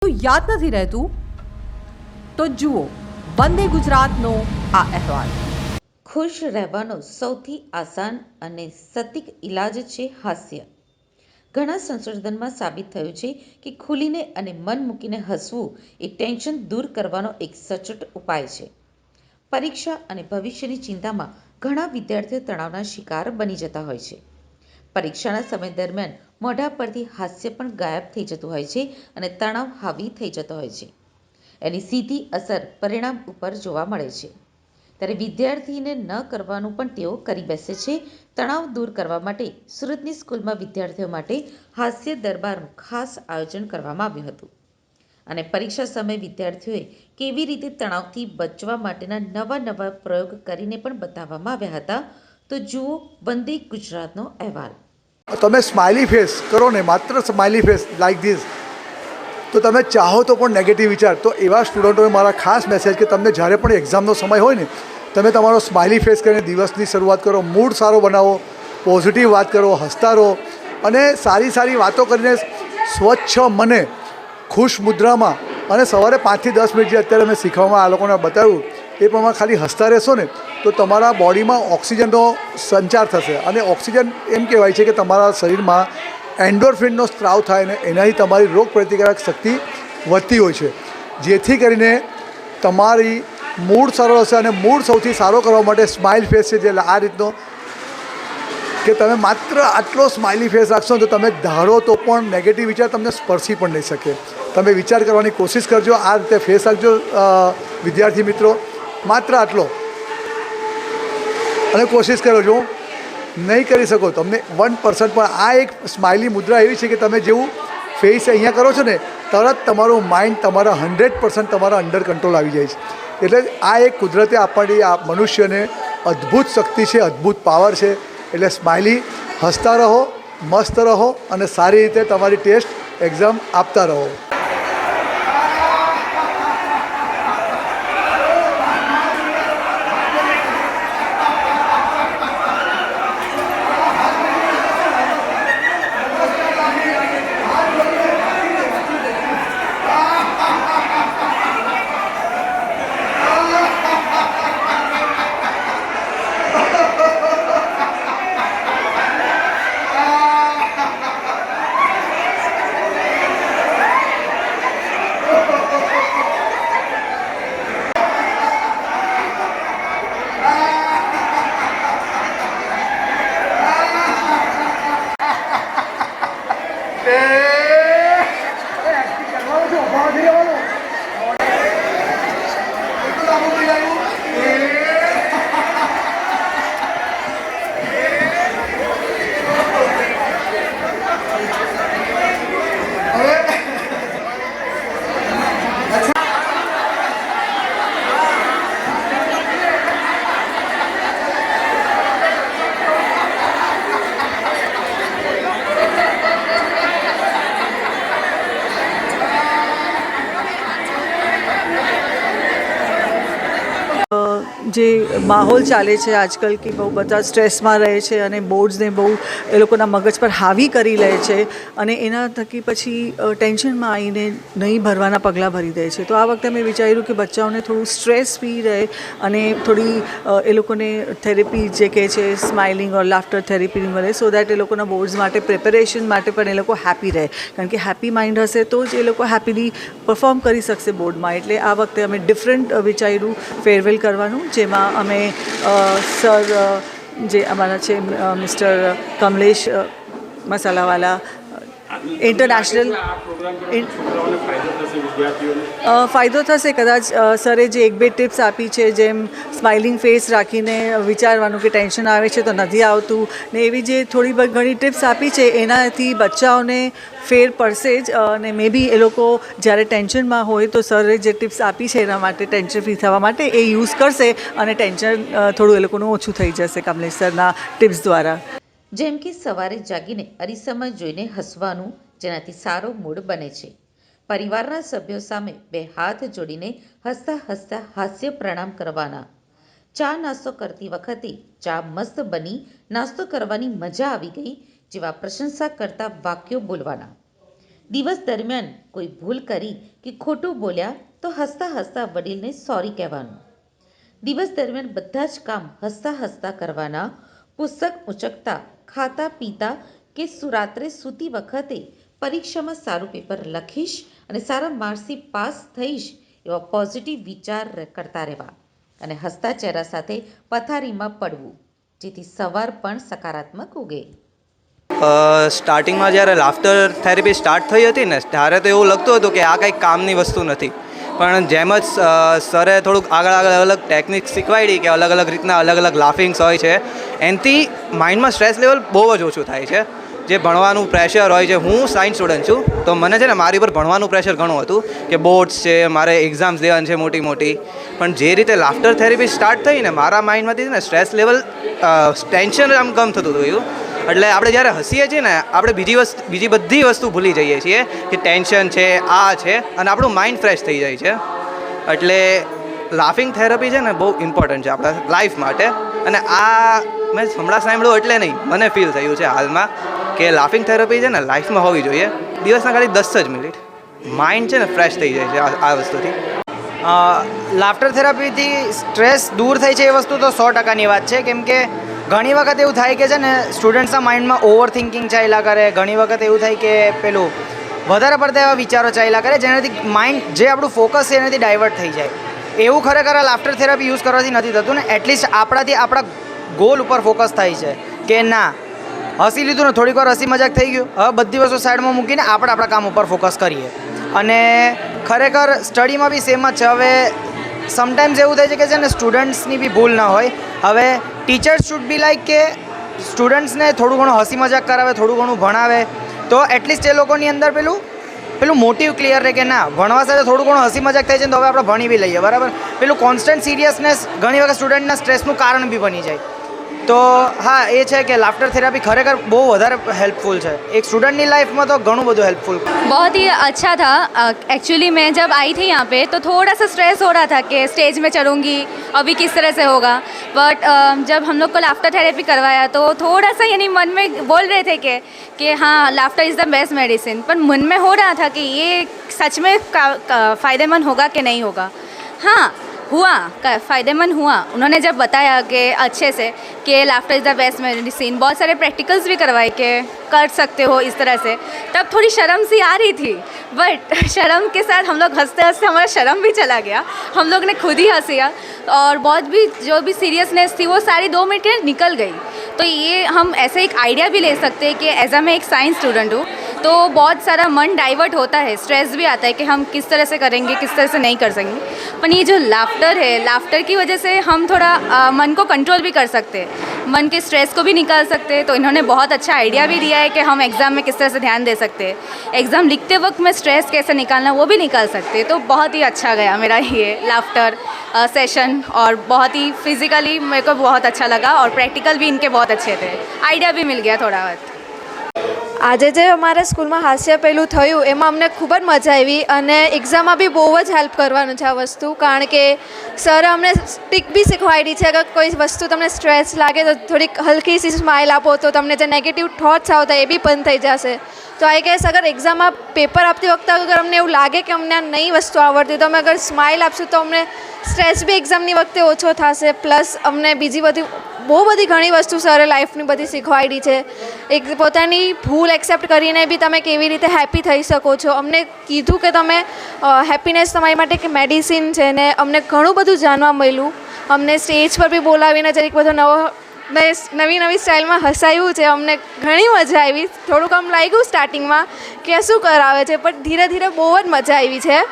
યાદ નથી રહેતું તો જુઓ વંદે ગુજરાતનો આ અહેવાલ. ખુશ રહેવાનો સૌથી આસાન અને સટીક ઇલાજ છે હાસ્ય. ઘણા સંશોધનમાં સાબિત થયું છે કે ખુલીને અને મન મૂકીને હસવું એ ટેન્શન દૂર કરવાનો એક સચોટ ઉપાય છે. પરીક્ષા અને ભવિષ્યની ચિંતામાં ઘણા વિદ્યાર્થીઓ તણાવના શિકાર બની જતા હોય છે. પરીક્ષાના સમય દરમિયાન મોઢા પરથી હાસ્ય પણ ગાયબ થઈ જતું હોય છે અને તણાવ હાવી થઈ જતો હોય છે. એની સીધી અસર પરિણામ ઉપર જોવા મળે છે. ત્યારે વિદ્યાર્થીને ન કરવાનું પણ તેઓ કરી બેસે છે. તણાવ દૂર કરવા માટે સુરતની સ્કૂલમાં વિદ્યાર્થીઓ માટે હાસ્ય દરબારનું ખાસ આયોજન કરવામાં આવ્યું હતું અને પરીક્ષા સમયે વિદ્યાર્થીઓએ કેવી રીતે તણાવથી બચવા માટેના નવા પ્રયોગ કરીને પણ બતાવવામાં આવ્યા હતા. તો જુઓ વંદે ગુજરાતનો અહેવાલ. તમે સ્માઇલી ફેસ કરો ને, માત્ર સ્માઇલી ફેસ લાઈક ધીસ, તો તમે ચાહો તો પણ નેગેટિવ વિચાર. તો એવા સ્ટુડન્ટોને મારા ખાસ મેસેજ કે તમને જ્યારે પણ એક્ઝામનો સમય હોય ને, તમે તમારો સ્માઇલી ફેસ કરીને દિવસની શરૂઆત કરો, મૂડ સારો બનાવો, પોઝિટિવ વાત કરો, હસતા રહો અને સારી સારી વાતો કરીને સ્વચ્છ મને ખુશ મુદ્રામાં અને સવારે 5 થી 10 મિનિટ જે અત્યારે મેં શીખવામાં આ લોકોને બતાવ્યું એ પ્રમાણે ખાલી હસતા રહેશો ને તો તમારા બોડીમાં ઓક્સિજનનો સંચાર થશે અને ઓક્સિજન એમ કહેવાય છે કે તમારા શરીરમાં એન્ડોર્ફિનનો સ્ત્રાવ થાય ને એનાથી તમારી રોગ પ્રતિકારક શક્તિ વધતી હોય છે, જેથી કરીને તમારી મૂડ સારો હશે. અને મૂડ સૌથી સારો કરવા માટે સ્માઇલ ફેસ છે, જે આ રીતનો કે તમે માત્ર આટલો સ્માઇલી ફેસ રાખશો તો તમે ધારો તો પણ નેગેટિવ વિચાર તમને સ્પર્શી પણ નહીં શકે. તમે વિચાર કરવાની કોશિશ કરજો, આ રીતે ફેસ રાખજો વિદ્યાર્થી મિત્રો, માત્ર આટલો. અને કોશિશ કરો, જો નહીં કરી શકો તમને 1% પણ આ એક સ્માઇલી મુદ્રા એવી છે કે તમે જેવું ફેસ અહીંયા કરો છો ને તરત તમારું માઇન્ડ તમારા 100% તમારા અંડર કંટ્રોલ આવી જાય છે. એટલે આ એક કુદરતે આપણી આ મનુષ્યને અદ્ભુત શક્તિ છે, અદ્ભુત પાવર છે. એટલે સ્માઇલી, હસતા રહો, મસ્ત રહો અને સારી રીતે તમારી ટેસ્ટ એક્ઝામ આપતા રહો. જે માહોલ ચાલે છે આજકાલ કે બહુ બધા સ્ટ્રેસમાં રહે છે અને બોર્ડ્સને બહુ એ લોકોના મગજ પર હાવી કરી લે છે અને એના થકી પછી ટેન્શનમાં આવીને નહીં ભરવાના પગલાં ભરી દે છે. તો આ વખતે મેં વિચાર્યું કે બચ્ચાઓને થોડું સ્ટ્રેસ ફ્રી રહે અને થોડી એ લોકોને થેરેપી જે કહે છે સ્માઇલિંગ ઓર લાફ્ટર થેરેપી મળે, સો દેટ એ લોકોના બોર્ડ્સ માટે પ્રિપેરેશન માટે પણ એ લોકો હેપી રહે. કારણ કે હેપી માઇન્ડ હશે તો જ એ લોકો હેપીલી પરફોર્મ કરી શકશે બોર્ડમાં. એટલે આ વખતે અમે ડિફરન્ટ વિચાર્યું ફેરવેલ કરવાનું, જેમાં અમે સર જે અમારા છે મિસ્ટર કમલેશ મસાલાવાલા ઇન્ટરનેશનલ ફાયદો થશે કદાચ. સરે જે 1-2 ટિપ્સ આપી છે, જેમ સ્માઇલિંગ ફેસ રાખીને વિચારવાનું કે ટેન્શન આવે છે તો નથી આવતું ને, એવી જે થોડી ઘણી ટિપ્સ આપી છે એનાથી બચ્ચાઓને ફેર પડશે જ. અને મે બી એ લોકો જ્યારે ટેન્શનમાં હોય તો સરે જે ટિપ્સ આપી છે એના માટે ટેન્શન ફ્રી થવા માટે એ યુઝ કરશે અને ટેન્શન થોડું એ લોકોનું ઓછું થઈ જશે કમલેશ સરના ટિપ્સ દ્વારા. જેમ કે સવારે જાગીને અરીસામાં જોઈને હસવાનું, જેનાથી સારો મૂડ બને છે. પરિવારના સભ્યો સામે 2 હાથ જોડીને હસતા હસતા હાસ્ય પ્રણામ કરવાના. ચા નાસ્તો કરતી વખતે ચા મસ્ત બની, નાસ્તો કરવાની મજા આવી ગઈ જેવા પ્રશંસા કરતા વાક્યો બોલવાના. દિવસ દરમિયાન કોઈ ભૂલ કરી કે ખોટું બોલ્યા તો હસતા હસતા વડીલને સોરી કહેવાનું. દિવસ દરમિયાન બધા જ કામ હસતા હસતા કરવાના. પુસ્તક ઉંચકતા, ખાતા પીતા કે રાત્રે સૂતી વખતે પરીક્ષામાં સારું પેપર લખીશ અને સારા માર્ક્સથી પાસ થઈશ એવા પોઝિટિવ વિચાર કરતા રહેવા અને હસતા ચહેરા સાથે પથારીમાં પડવું, જેથી સવાર પણ સકારાત્મક ઉગે. સ્ટાર્ટિંગમાં જ્યારે લાફ્ટર થેરેપી સ્ટાર્ટ થઈ હતી ને ત્યારે તો એવું લાગતું હતું કે આ કંઈક કામની વસ્તુ નથી, પણ જેમ જ સરે થોડુંક આગળ અલગ ટેકનિક શીખવાડી કે અલગ અલગ રીતના અલગ લાફિંગ્સ હોય છે, એનાથી માઇન્ડમાં સ્ટ્રેસ લેવલ બહુ જ ઓછું થાય છે. જે ભણવાનું પ્રેશર હોય છે, હું સાયન્સ સ્ટુડન્ટ છું તો મને છે ને મારી પર ભણવાનું પ્રેશર ઘણું હતું કે બોર્ડ્સ છે, મારે એક્ઝામ્સ દેવાની છે મોટી, પણ જે રીતે લાફ્ટર થેરેપી સ્ટાર્ટ થઈ ને મારા માઇન્ડમાંથી ને સ્ટ્રેસ લેવલ ટેન્શન આમ કમ થતું હતું. એટલે આપણે જ્યારે હસીએ છીએ ને આપણે બીજી બધી વસ્તુ ભૂલી જઈએ છીએ કે ટેન્શન છે, આ છે, અને આપણું માઇન્ડ ફ્રેશ થઈ જાય છે. એટલે લાફિંગ થેરપી છે ને બહુ ઇમ્પોર્ટન્ટ છે આપણા લાઈફ માટે. અને આ મેં હમણાં સાંભળ્યું એટલે નહીં, મને ફીલ થયું છે હાલમાં કે લાફિંગ થેરપી છે ને લાઈફમાં હોવી જોઈએ. દિવસના ખાલી 10 જ મિનિટ માઇન્ડ છે ને ફ્રેશ થઈ જાય છે આ વસ્તુથી. લાફ્ટર થેરાપીથી સ્ટ્રેસ દૂર થાય છે એ વસ્તુ તો 100%ની વાત છે. કેમ કે ઘણી વખત એવું થાય કે છે ને સ્ટુડન્ટ્સના માઇન્ડમાં ઓવર થિંકિંગ ચાલ્યા કરે. ઘણી વખત એવું થાય કે પેલું વધારે પડતા એવા વિચારો ચાલ્યા કરે જેનાથી માઇન્ડ જે આપણું ફોકસ છે એનાથી ડાયવર્ટ થઈ જાય. એવું ખરેખર આ લાફ્ટર થેરાપી યુઝ કરવાથી નથી થતું ને. એટલીસ્ટ આપણા ગોલ ઉપર ફોકસ થાય છે કે ના હસી લીધું ને થોડીક વાર હસી મજાક થઈ ગયું, હવે બધી વસ્તુ સાઈડમાં મૂકીને આપણે આપણા કામ ઉપર ફોકસ કરીએ. અને ખરેખર સ્ટડીમાં બી સેમ જ છે. હવે સમટાઈમ્સ એવું થાય છે કે છે ને સ્ટુડન્ટ્સની બી ભૂલ ના હોય. હવે ટીચર્સ શુડ બી લાઈક કે સ્ટુડન્ટ્સને થોડું ઘણું હસી મજાક કરાવે, થોડું ઘણું ભણાવે તો એટલીસ્ટ એ લોકોની અંદર પેલું મોટિવ ક્લિયર રહે કે ના ભણવા સાથે થોડું ઘણું હસી મજાક થાય છે ને તો હવે આપણે ભણી બી લઈએ, બરાબર. પેલું કોન્સ્ટન્ટ સિરિયસનેસ ઘણી વખત સ્ટુડન્ટના સ્ટ્રેસનું કારણ બી બની જાય. તો હા, એ છે કે લાફ્ટર थेरेपी खरेखर बहुत વધારે हेल्पफुल है एक स्टूडेंट की लाइफ में तो घणું બધું हेल्पफुल. बहुत ही अच्छा था. एक्चुअली मैं जब आई थी यहाँ पे तो थोड़ा सा स्ट्रेस हो रहा था कि स्टेज में चढ़ूँगी अभी किस तरह से होगा. बट जब हम लोग को लाफ्टर थेरेपी करवाया तो थोड़ा सा यानी मन में बोल रहे थे कि हाँ laughter is the best medicine, पर मन में हो रहा था कि ये सच में फ़ायदेमंद होगा कि नहीं होगा. हाँ हुआ, फ़ायदेमंद हुआ. उन्होंने जब बताया कि अच्छे से कि laughter is the best medicine, बहुत सारे प्रैक्टिकल्स भी करवाए कि कर सकते हो इस तरह से, तब थोड़ी शर्म सी आ रही थी. बट शर्म के साथ हम लोग हंसते हंसते हमारा शर्म भी चला गया. हम लोग ने खुद ही हंसिया और बहुत भी जो भी सीरियसनेस थी वो सारी 2 मिनट में निकल गई. तो ये हम ऐसे एक आइडिया भी ले सकते हैं कि एज मैं एक साइंस स्टूडेंट हूँ तो बहुत सारा मन डाइवर्ट होता है, स्ट्रेस भी आता है कि हम किस तरह से करेंगे, किस तरह से नहीं कर सकेंगे. पर ये जो लाफ्टर है, लाफ्टर की वजह से हम थोड़ा मन को कंट्रोल भी कर सकते हैं, मन के स्ट्रेस को भी निकाल सकते हैं. तो इन्होंने बहुत अच्छा आइडिया भी दिया है कि हम एग्ज़ाम में किस तरह से ध्यान दे सकते हैं, एग्ज़ाम लिखते वक्त में स्ट्रेस कैसे निकालना वो भी निकाल सकते हैं. तो बहुत ही अच्छा गया मेरा ये लाफ्टर सेशन और बहुत ही फिज़िकली मेरे को बहुत अच्छा लगा और प्रैक्टिकल भी इनके बहुत अच्छे थे, आइडिया भी मिल गया थोड़ा बहुत. આજે જે અમારા સ્કૂલમાં હાસ્ય પેલું થયું એમાં અમને ખૂબ જ મજા આવી અને એક્ઝામમાં બી બહુ જ હેલ્પ કરવાનું છે આ વસ્તુ, કારણ કે સરે અમને ટ્રીક બી શીખવાડી છે કે કોઈ વસ્તુ તમને સ્ટ્રેસ લાગે તો થોડીક હલકી સી સ્માઇલ આપો તો તમને જે નેગેટિવ થોટ્સ આવતા એ બી બંધ થઈ જશે. તો આઈ ગેસ અગર એક્ઝામમાં પેપર આપતી વખતે અગર અમને એવું લાગે કે અમને આ નહીં વસ્તુ આવડતી તો અમે અગર સ્માઇલ આપશું તો અમને સ્ટ્રેસ બી એક્ઝામની વખતે ઓછો થશે. પ્લસ અમને બીજી બહુ બધી ઘણી વસ્તુ સરે લાઈફની બધી શીખવાડી છે. એક પોતાની ભૂલ એક્સેપ્ટ કરીને બી તમે કેવી રીતે હેપી થઈ શકો છો. અમને કીધું કે તમે હેપીનેસ તમારી માટે એક મેડિસિન છે ને અમને ઘણું બધું જાણવા મળ્યું. અમને સ્ટેજ પર બી બોલાવીને જરીક બધો નવી સ્ટાઇલમાં હસાયું છે. અમને ઘણી મજા આવી. થોડુંક આમ લાગ્યું સ્ટાર્ટિંગમાં કે શું કરાવે છે, પણ ધીરે ધીરે બહુ જ મજા આવી છે.